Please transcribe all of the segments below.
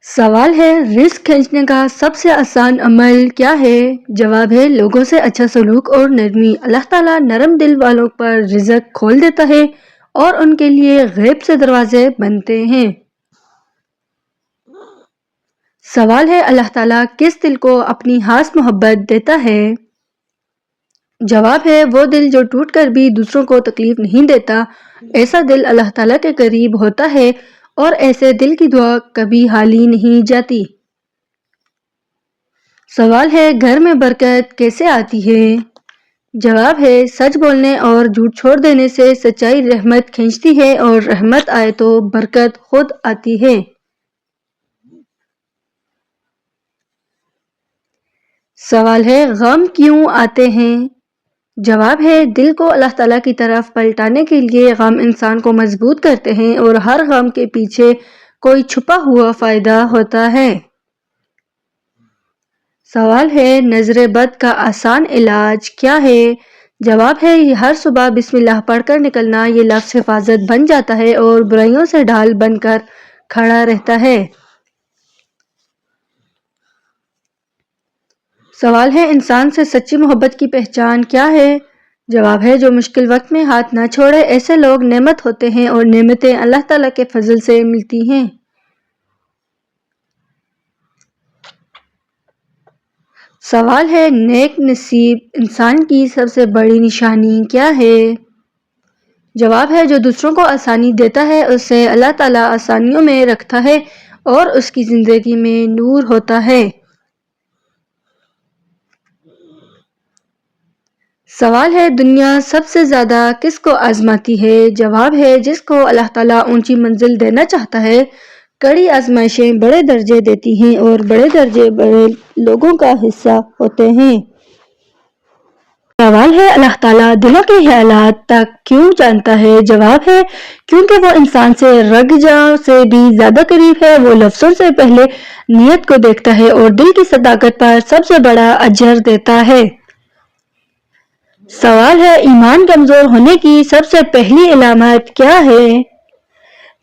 سوال ہے رزق کھینچنے کا سب سے آسان عمل کیا ہے؟ جواب ہے لوگوں سے اچھا سلوک اور نرمی۔ اللہ تعالیٰ نرم دل والوں پر رزق کھول دیتا ہے اور ان کے لیے غیب سے دروازے بنتے ہیں۔ سوال ہے اللہ تعالیٰ کس دل کو اپنی خاص محبت دیتا ہے؟ جواب ہے وہ دل جو ٹوٹ کر بھی دوسروں کو تکلیف نہیں دیتا۔ ایسا دل اللہ تعالیٰ کے قریب ہوتا ہے اور ایسے دل کی دعا کبھی خالی نہیں جاتی۔ سوال ہے گھر میں برکت کیسے آتی ہے؟ جواب ہے سچ بولنے اور جھوٹ چھوڑ دینے سے سچائی رحمت کھینچتی ہے اور رحمت آئے تو برکت خود آتی ہے۔ سوال ہے غم کیوں آتے ہیں؟ جواب ہے دل کو اللہ تعالیٰ کی طرف پلٹانے کے لیے غم انسان کو مضبوط کرتے ہیں اور ہر غم کے پیچھے کوئی چھپا ہوا فائدہ ہوتا ہے۔ سوال ہے نظر بد کا آسان علاج کیا ہے؟ جواب ہے یہ ہر صبح بسم اللہ پڑھ کر نکلنا، یہ لفظ حفاظت بن جاتا ہے اور برائیوں سے ڈھال بن کر کھڑا رہتا ہے۔ سوال ہے انسان سے سچی محبت کی پہچان کیا ہے؟ جواب ہے جو مشکل وقت میں ہاتھ نہ چھوڑے، ایسے لوگ نعمت ہوتے ہیں اور نعمتیں اللہ تعالیٰ کے فضل سے ملتی ہیں۔ سوال ہے نیک نصیب انسان کی سب سے بڑی نشانی کیا ہے؟ جواب ہے جو دوسروں کو آسانی دیتا ہے اسے اللہ تعالیٰ آسانیوں میں رکھتا ہے اور اس کی زندگی میں نور ہوتا ہے۔ سوال ہے دنیا سب سے زیادہ کس کو آزماتی ہے؟ جواب ہے جس کو اللہ تعالیٰ اونچی منزل دینا چاہتا ہے۔ کڑی آزمائشیں بڑے درجے دیتی ہیں اور بڑے درجے بڑے لوگوں کا حصہ ہوتے ہیں۔ سوال ہے اللہ تعالیٰ دلوں کے خیالات تک کیوں جانتا ہے؟ جواب ہے کیونکہ وہ انسان سے رگ جاں سے بھی زیادہ قریب ہے، وہ لفظوں سے پہلے نیت کو دیکھتا ہے اور دل کی صداقت پر سب سے بڑا اجر دیتا ہے۔ سوال ہے ایمان کمزور ہونے کی سب سے پہلی علامت کیا ہے؟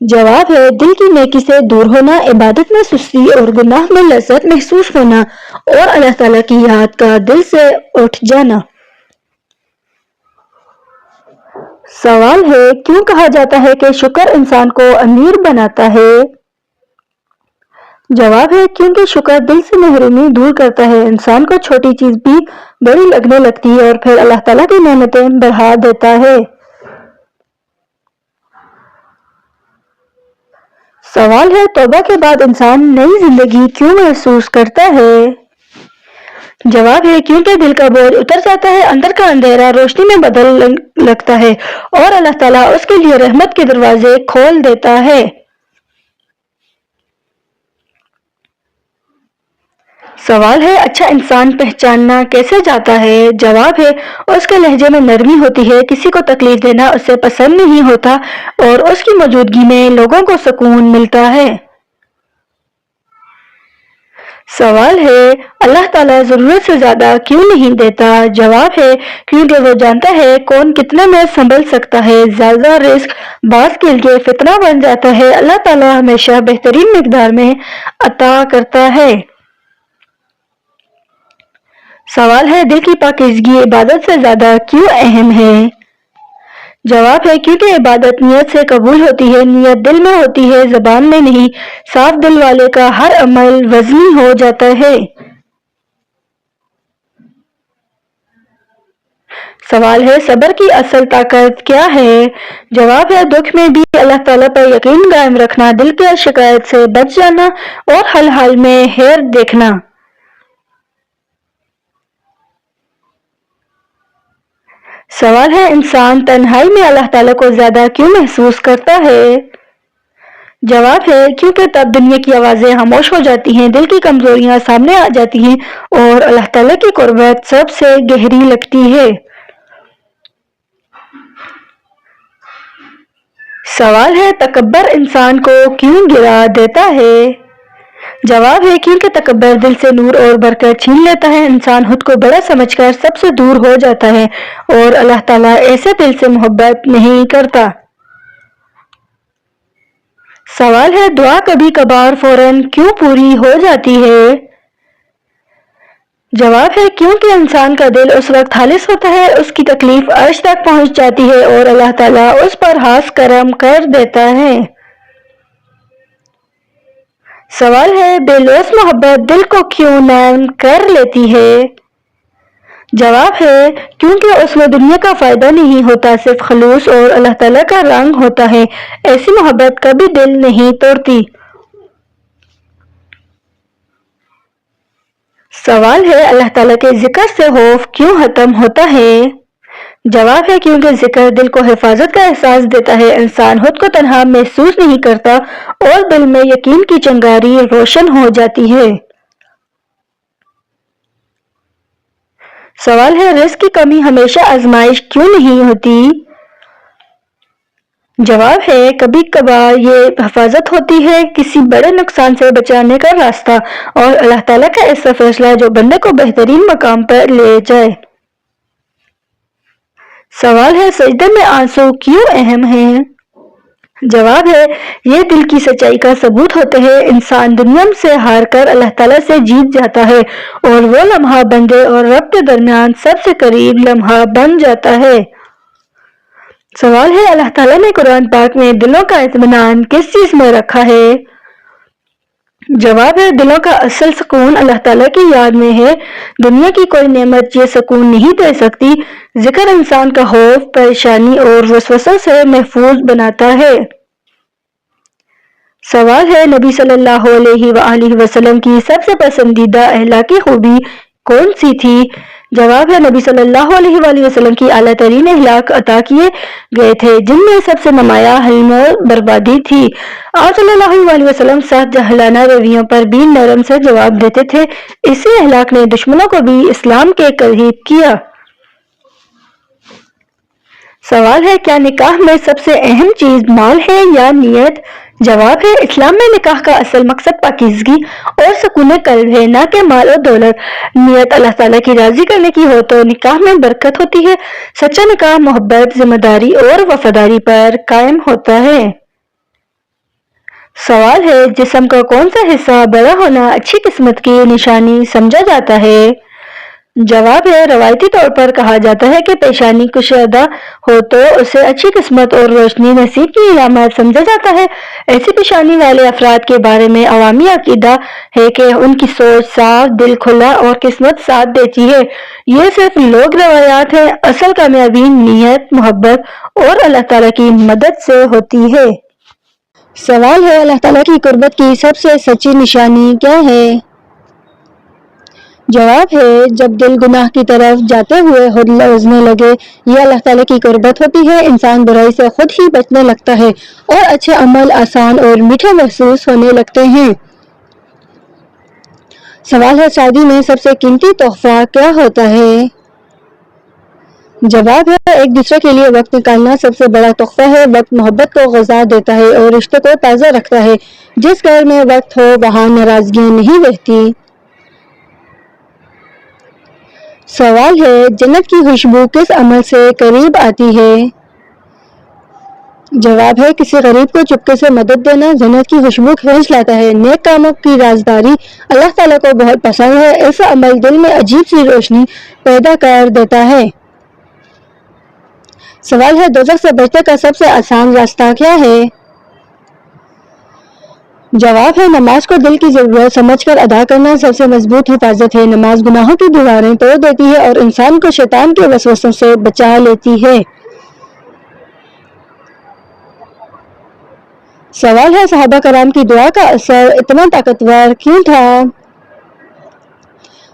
جواب ہے دل کی نیکی سے دور ہونا، عبادت میں سستی اور گناہ میں لذت محسوس ہونا اور اللہ تعالیٰ کی یاد کا دل سے اٹھ جانا۔ سوال ہے کیوں کہا جاتا ہے کہ شکر انسان کو امیر بناتا ہے؟ جواب ہے کیونکہ شکر دل سے محرومی دور کرتا ہے، انسان کو چھوٹی چیز بھی بڑی لگنے لگتی ہے اور پھر اللہ تعالیٰ کی نعمتیں بڑھا دیتا ہے۔ سوال ہے توبہ کے بعد انسان نئی زندگی کیوں محسوس کرتا ہے؟ جواب ہے کیونکہ دل کا بوجھ اتر جاتا ہے، اندر کا اندھیرا روشنی میں بدل لگتا ہے اور اللہ تعالیٰ اس کے لیے رحمت کے دروازے کھول دیتا ہے۔ سوال ہے اچھا انسان پہچاننا کیسے جاتا ہے؟ جواب ہے اس کے لہجے میں نرمی ہوتی ہے، کسی کو تکلیف دینا اسے پسند نہیں ہوتا اور اس کی موجودگی میں لوگوں کو سکون ملتا ہے۔ سوال ہے اللہ تعالیٰ ضرورت سے زیادہ کیوں نہیں دیتا؟ جواب ہے کیونکہ وہ جانتا ہے کون کتنے میں سنبھل سکتا ہے، زیادہ رزق بعض کے لیے فتنہ بن جاتا ہے، اللہ تعالیٰ ہمیشہ بہترین مقدار میں عطا کرتا ہے۔ سوال ہے دل کی پاکیزگی عبادت سے زیادہ کیوں اہم ہے؟ جواب ہے کیونکہ عبادت نیت سے قبول ہوتی ہے، نیت دل میں ہوتی ہے زبان میں نہیں، صاف دل والے کا ہر عمل وزنی ہو جاتا ہے۔ سوال ہے صبر کی اصل طاقت کیا ہے؟ جواب ہے دکھ میں بھی اللہ تعالیٰ پر یقین قائم رکھنا، دل کی شکایت سے بچ جانا اور ہر حال میں خیر دیکھنا۔ سوال ہے انسان تنہائی میں اللہ تعالیٰ کو زیادہ کیوں محسوس کرتا ہے؟ جواب ہے کیونکہ تب دنیا کی آوازیں خاموش ہو جاتی ہیں، دل کی کمزوریاں سامنے آ جاتی ہیں اور اللہ تعالیٰ کی قربت سب سے گہری لگتی ہے۔ سوال ہے تکبر انسان کو کیوں گرا دیتا ہے؟ جواب ہے کیونکہ تکبر دل سے نور اور برکت چھین لیتا ہے، انسان خود کو بڑا سمجھ کر سب سے دور ہو جاتا ہے اور اللہ تعالیٰ ایسے دل سے محبت نہیں کرتا۔ سوال ہے دعا کبھی کبھار فوراً کیوں پوری ہو جاتی ہے؟ جواب ہے کیونکہ انسان کا دل اس وقت خالص ہوتا ہے، اس کی تکلیف عرش تک پہنچ جاتی ہے اور اللہ تعالیٰ اس پر خاص کرم کر دیتا ہے۔ سوال ہے بے لوث محبت دل کو کیوں نرم کر لیتی ہے؟ جواب ہے کیونکہ اس میں دنیا کا فائدہ نہیں ہوتا، صرف خلوص اور اللہ تعالیٰ کا رنگ ہوتا ہے۔ ایسی محبت کبھی دل نہیں توڑتی۔ سوال ہے اللہ تعالیٰ کے ذکر سے خوف کیوں ختم ہوتا ہے؟ جواب ہے کیونکہ ذکر دل کو حفاظت کا احساس دیتا ہے، انسان خود کو تنہا محسوس نہیں کرتا اور دل میں یقین کی چنگاری روشن ہو جاتی ہے۔ سوال ہے رزق کی کمی ہمیشہ آزمائش کیوں نہیں ہوتی؟ جواب ہے کبھی کبھار یہ حفاظت ہوتی ہے، کسی بڑے نقصان سے بچانے کا راستہ، اور اللہ تعالیٰ کا ایسا فیصلہ جو بندے کو بہترین مقام پر لے جائے۔ سوال ہے سجدے میں آنسو کیوں اہم ہیں؟ جواب ہے یہ دل کی سچائی کا ثبوت ہوتے ہیں، انسان دنیا سے ہار کر اللہ تعالیٰ سے جیت جاتا ہے اور وہ لمحہ بندے اور رب کے درمیان سب سے قریب لمحہ بن جاتا ہے۔ سوال ہے اللہ تعالیٰ نے قرآن پاک میں دلوں کا اطمینان کس چیز میں رکھا ہے؟ جواب ہے دلوں کا اصل سکون اللہ تعالیٰ کی یاد میں ہے، دنیا کی کوئی نعمت یہ سکون نہیں دے سکتی۔ ذکر انسان کا خوف، پریشانی اور وسوسوں سے محفوظ بناتا ہے۔ سوال ہے نبی صلی اللہ علیہ وآلہ وسلم کی سب سے پسندیدہ اخلاقی خوبی کون سی تھی؟ جواب ہے نبی صلی اللہ علیہ وآلہ وسلم کی اعلیٰ ترین اخلاق عطا کیے گئے تھے، جن میں سب سے نمایاں حلم و بردباری تھی۔ آپ صلی اللہ علیہ وسلم سخت جاہلانہ رویوں پر بھی نرم سے جواب دیتے تھے، اسی اخلاق نے دشمنوں کو بھی اسلام کے قریب کیا۔ سوال ہے کیا نکاح میں سب سے اہم چیز مال ہے یا نیت؟ جواب ہے اسلام میں نکاح کا اصل مقصد پاکیزگی اور سکون قلب ہے، نہ کہ مال اور دولت۔ نیت اللہ تعالیٰ کی راضی کرنے کی ہو تو نکاح میں برکت ہوتی ہے۔ سچا نکاح محبت، ذمہ داری اور وفاداری پر قائم ہوتا ہے۔ سوال ہے جسم کا کون سا حصہ بڑا ہونا اچھی قسمت کی نشانی سمجھا جاتا ہے؟ جواب ہے روایتی طور پر کہا جاتا ہے کہ پیشانی کشادہ ہو تو اسے اچھی قسمت اور روشنی نصیب کی علامت سمجھا جاتا ہے۔ ایسی پیشانی والے افراد کے بارے میں عوامی عقیدہ ہے کہ ان کی سوچ صاف، دل کھلا اور قسمت ساتھ دیتی ہے۔ یہ صرف لوک روایات ہیں، اصل کامیابی نیت، محبت اور اللہ تعالیٰ کی مدد سے ہوتی ہے۔ سوال ہے اللہ تعالیٰ کی قربت کی سب سے سچی نشانی کیا ہے؟ جواب ہے جب دل گناہ کی طرف جاتے ہوئے خود لرزنے لگے، یہ اللہ تعالیٰ کی قربت ہوتی ہے۔ انسان برائی سے خود ہی بچنے لگتا ہے اور اچھے عمل آسان اور میٹھے محسوس ہونے لگتے ہیں۔ سوال ہے شادی میں سب سے قیمتی تحفہ کیا ہوتا ہے؟ جواب ہے ایک دوسرے کے لیے وقت نکالنا سب سے بڑا تحفہ ہے۔ وقت محبت کو غذا دیتا ہے اور رشتے کو تازہ رکھتا ہے۔ جس گھر میں وقت ہو وہاں ناراضگیاں نہیں رہتی۔ سوال ہے جنت کی خوشبو کس عمل سے قریب آتی ہے؟ جواب ہے کسی غریب کو چپکے سے مدد دینا جنت کی خوشبو کھینچ لاتا ہے۔ نیک کاموں کی رازداری اللہ تعالیٰ کو بہت پسند ہے، ایسا عمل دل میں عجیب سی روشنی پیدا کر دیتا ہے۔ سوال ہے دوزخ سے بچنے کا سب سے آسان راستہ کیا ہے؟ جواب ہے نماز کو دل کی ضرورت سمجھ کر ادا کرنا سب سے مضبوط حفاظت ہے۔ نماز گناہوں کی دیواریں توڑ دیتی ہے اور انسان کو شیطان کے وسوسوں سے بچا لیتی ہے۔ سوال ہے صحابہ کرام کی دعا کا اثر اتنا طاقتور کیوں تھا؟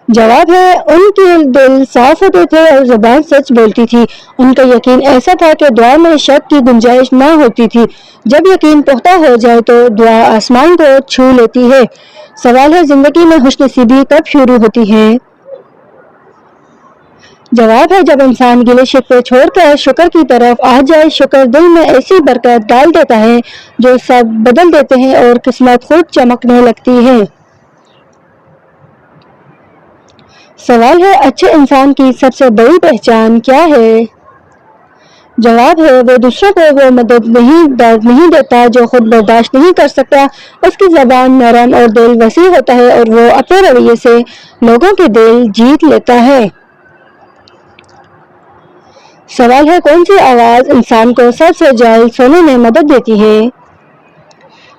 جواب ہے ان کے دل صاف ہوتے تھے اور زبان سچ بولتی تھی۔ ان کا یقین ایسا تھا کہ دعا میں شک کی گنجائش نہ ہوتی تھی۔ جب یقین پختہ ہو جائے تو دعا آسمان کو چھو لیتی ہے۔ سوال ہے زندگی میں خوش نصیبی کب شروع ہوتی ہے؟ جواب ہے جب انسان گلے شکوے چھوڑ کر شکر کی طرف آ جائے۔ شکر دل میں ایسی برکت ڈال دیتا ہے جو سب بدل دیتے ہیں اور قسمت خود چمکنے لگتی ہے۔ سوال ہے اچھے انسان کی سب سے بڑی پہچان کیا ہے؟ جواب ہے وہ دوسروں کو وہ مدد نہیں دیتا جو خود برداشت نہیں کر سکتا۔ اس کی زبان نرم اور دل وسیع ہوتا ہے اور وہ اپنے رویے سے لوگوں کے دل جیت لیتا ہے۔ سوال ہے کون سی آواز انسان کو سب سے جلد سونے میں مدد دیتی ہے؟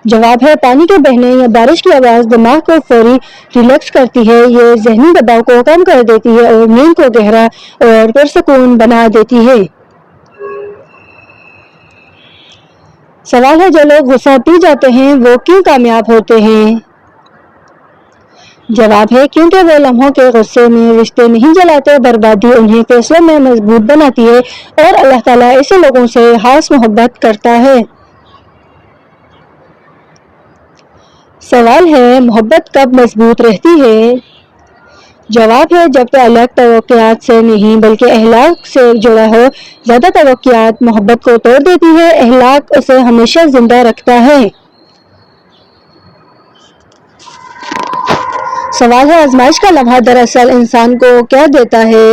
جواب ہے پانی کے بہنے یا بارش کی آواز دماغ کو فوری ریلیکس کرتی ہے۔ یہ ذہنی دباؤ کو کم کر دیتی ہے اور نیند کو گہرا اور پرسکون بنا دیتی ہے۔ سوال ہے جو لوگ غصہ پی جاتے ہیں وہ کیوں کامیاب ہوتے ہیں؟ جواب ہے کیونکہ وہ لمحوں کے غصے میں رشتے نہیں جلاتے، بربادی انہیں فیصلوں میں مضبوط بناتی ہے اور اللہ تعالیٰ ایسے لوگوں سے خاص محبت کرتا ہے۔ سوال ہے محبت کب مضبوط رہتی ہے؟ جواب ہے جب تعلق توقعات سے نہیں بلکہ اخلاق سے جڑا ہو۔ زیادہ توقعات محبت کو توڑ دیتی ہے، اخلاق اسے ہمیشہ زندہ رکھتا ہے۔ سوال ہے آزمائش کا لمحہ دراصل انسان کو کیا دیتا ہے؟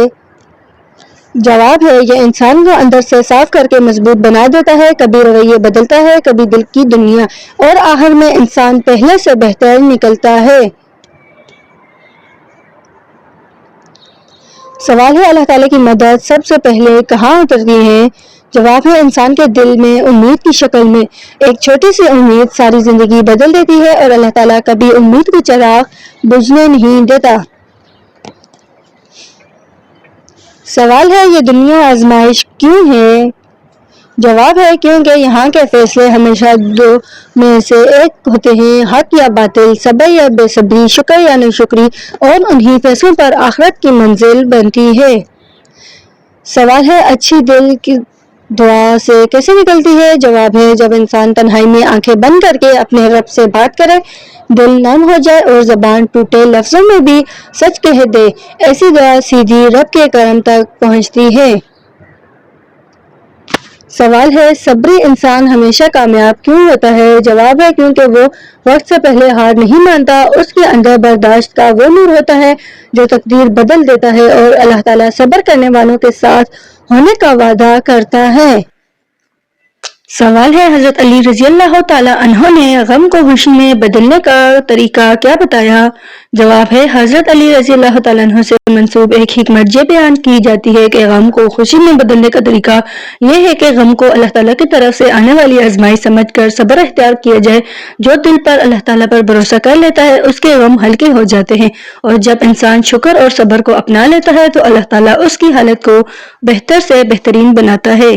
جواب ہے یہ انسان کو اندر سے صاف کر کے مضبوط بنا دیتا ہے، کبھی رویے بدلتا ہے، کبھی دل کی دنیا، اور آخر میں انسان پہلے سے بہتر نکلتا ہے۔ سوال ہے اللہ تعالیٰ کی مدد سب سے پہلے کہاں اترتی ہے؟ جواب ہے انسان کے دل میں امید کی شکل میں۔ ایک چھوٹی سی امید ساری زندگی بدل دیتی ہے اور اللہ تعالیٰ کبھی امید کے چراغ بجھنے نہیں دیتا۔ سوال ہے یہ دنیا آزمائش کیوں ہے؟ جواب ہے کیونکہ یہاں کے فیصلے ہمیشہ دو میں سے ایک ہوتے ہیں، حق یا باطل، صبر یا بے صبری، شکر یا ناشکری، اور انہی فیصلوں پر آخرت کی منزل بنتی ہے۔ سوال ہے اچھی دل کی دعا سے کیسے نکلتی ہے؟ جواب ہے جب انسان تنہائی میں آنکھیں بند کر کے اپنے رب سے بات کرے، دل نرم ہو جائے اور زبان ٹوٹے لفظوں میں بھی سچ کہہ دے، ایسی دعا سیدھی رب کے کرم تک پہنچتی ہے۔ سوال ہے صبری انسان ہمیشہ کامیاب کیوں ہوتا ہے؟ جواب ہے کیونکہ وہ وقت سے پہلے ہار نہیں مانتا، اس کے اندر برداشت کا وہ نور ہوتا ہے جو تقدیر بدل دیتا ہے، اور اللہ تعالیٰ صبر کرنے والوں کے ساتھ ہونے کا وعدہ کرتا ہے۔ سوال ہے حضرت علی رضی اللہ تعالیٰ عنہ نے غم کو خوشی میں بدلنے کا طریقہ کیا بتایا؟ جواب ہے حضرت علی رضی اللہ تعالیٰ عنہ سے منسوب ایک حکمت یہ بیان کی جاتی ہے کہ غم کو خوشی میں بدلنے کا طریقہ یہ ہے کہ غم کو اللہ تعالیٰ کی طرف سے آنے والی آزمائش سمجھ کر صبر اختیار کیا جائے۔ جو دل پر اللہ تعالیٰ پر بھروسہ کر لیتا ہے اس کے غم ہلکے ہو جاتے ہیں، اور جب انسان شکر اور صبر کو اپنا لیتا ہے تو اللہ تعالیٰ اس کی حالت کو بہتر سے بہترین بناتا ہے۔